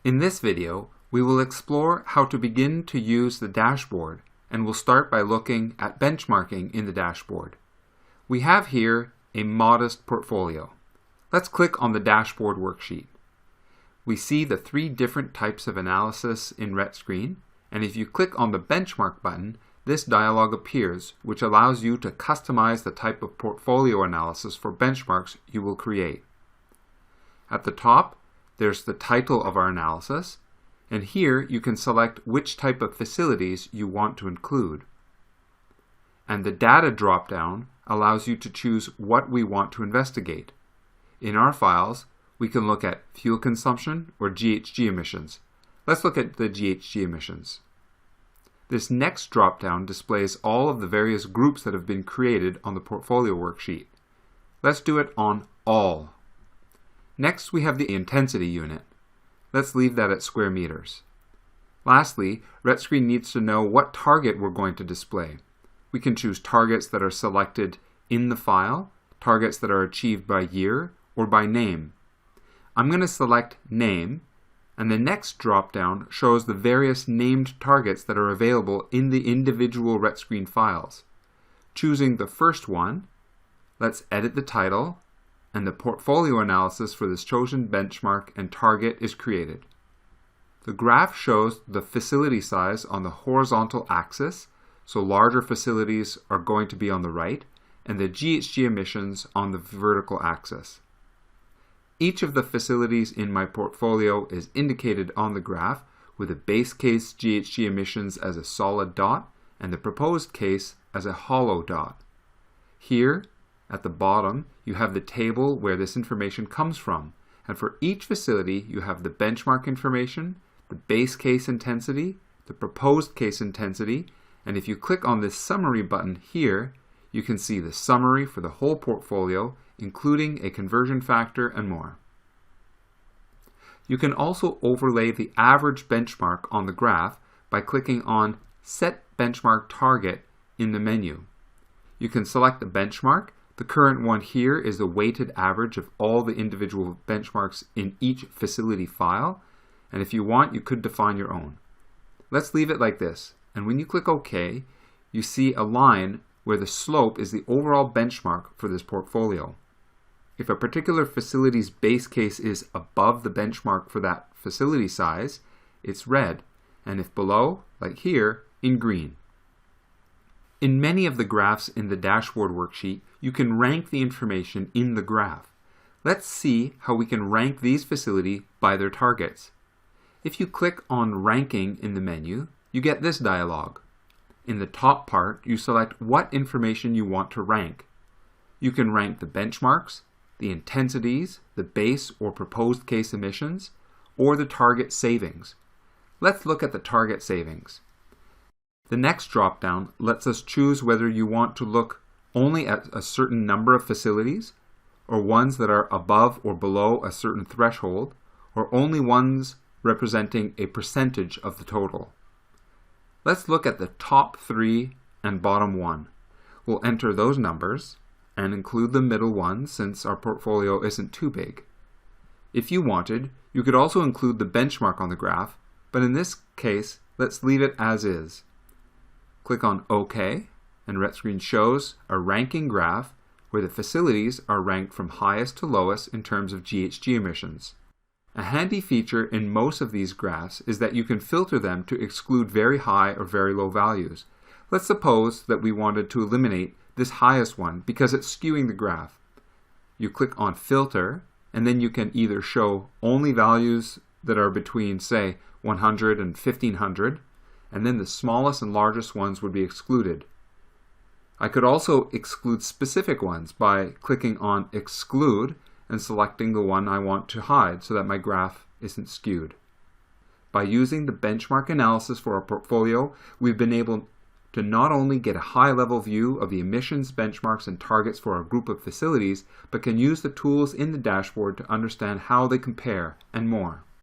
In this video, we will explore how to begin to use the dashboard, and we'll start by looking at benchmarking in the dashboard. We have here a modest portfolio. Let's click on the dashboard worksheet. We see the three different types of analysis in RetScreen, and if you click on the benchmark button, this dialog appears, which allows you to customize the type of portfolio analysis for benchmarks you will create. At the top, there's the title of our analysis, and here you can select which type of facilities you want to include. And the data drop-down allows you to choose what we want to investigate. In our files, we can look at fuel consumption or GHG emissions. Let's look at the GHG emissions. This next drop-down displays all of the various groups that have been created on the portfolio worksheet. Let's do it on all. Next, we have the intensity unit. Let's leave that at square meters. Lastly, RetScreen needs to know what target we're going to display. We can choose targets that are selected in the file, targets that are achieved by year, or by name. I'm going to select name, and the next drop-down shows the various named targets that are available in the individual RetScreen files. Choosing the first one, let's edit the title, and the portfolio analysis for this chosen benchmark and target is created. The graph shows the facility size on the horizontal axis, so larger facilities are going to be on the right, and the GHG emissions on the vertical axis. Each of the facilities in my portfolio is indicated on the graph with a base case GHG emissions as a solid dot and the proposed case as a hollow dot. Here, at the bottom, you have the table where this information comes from, and for each facility you have the benchmark information, the base case intensity, the proposed case intensity, and if you click on this summary button here, you can see the summary for the whole portfolio, including a conversion factor and more. You can also overlay the average benchmark on the graph by clicking on Set Benchmark Target in the menu. You can select the benchmark. The current one here is the weighted average of all the individual benchmarks in each facility file, and if you want, you could define your own. Let's leave it like this, and when you click OK, you see a line where the slope is the overall benchmark for this portfolio. If a particular facility's base case is above the benchmark for that facility size, it's red, and if below, like here, in green. In many of the graphs in the dashboard worksheet, you can rank the information in the graph. Let's see how we can rank these facilities by their targets. If you click on Ranking in the menu, you get this dialog. In the top part, you select what information you want to rank. You can rank the benchmarks, the intensities, the base or proposed case emissions, or the target savings. Let's look at the target savings. The next drop-down lets us choose whether you want to look only at a certain number of facilities, or ones that are above or below a certain threshold, or only ones representing a percentage of the total. Let's look at the top three and bottom one. We'll enter those numbers and include the middle one since our portfolio isn't too big. If you wanted, you could also include the benchmark on the graph, but in this case, let's leave it as is. Click on OK, and RetScreen shows a ranking graph where the facilities are ranked from highest to lowest in terms of GHG emissions. A handy feature in most of these graphs is that you can filter them to exclude very high or very low values. Let's suppose that we wanted to eliminate this highest one because it's skewing the graph. You click on Filter, and then you can either show only values that are between, say, 100 and 1500, and then the smallest and largest ones would be excluded. I could also exclude specific ones by clicking on Exclude and selecting the one I want to hide so that my graph isn't skewed. By using the benchmark analysis for our portfolio, we've been able to not only get a high-level view of the emissions, benchmarks, and targets for our group of facilities, but can use the tools in the dashboard to understand how they compare and more.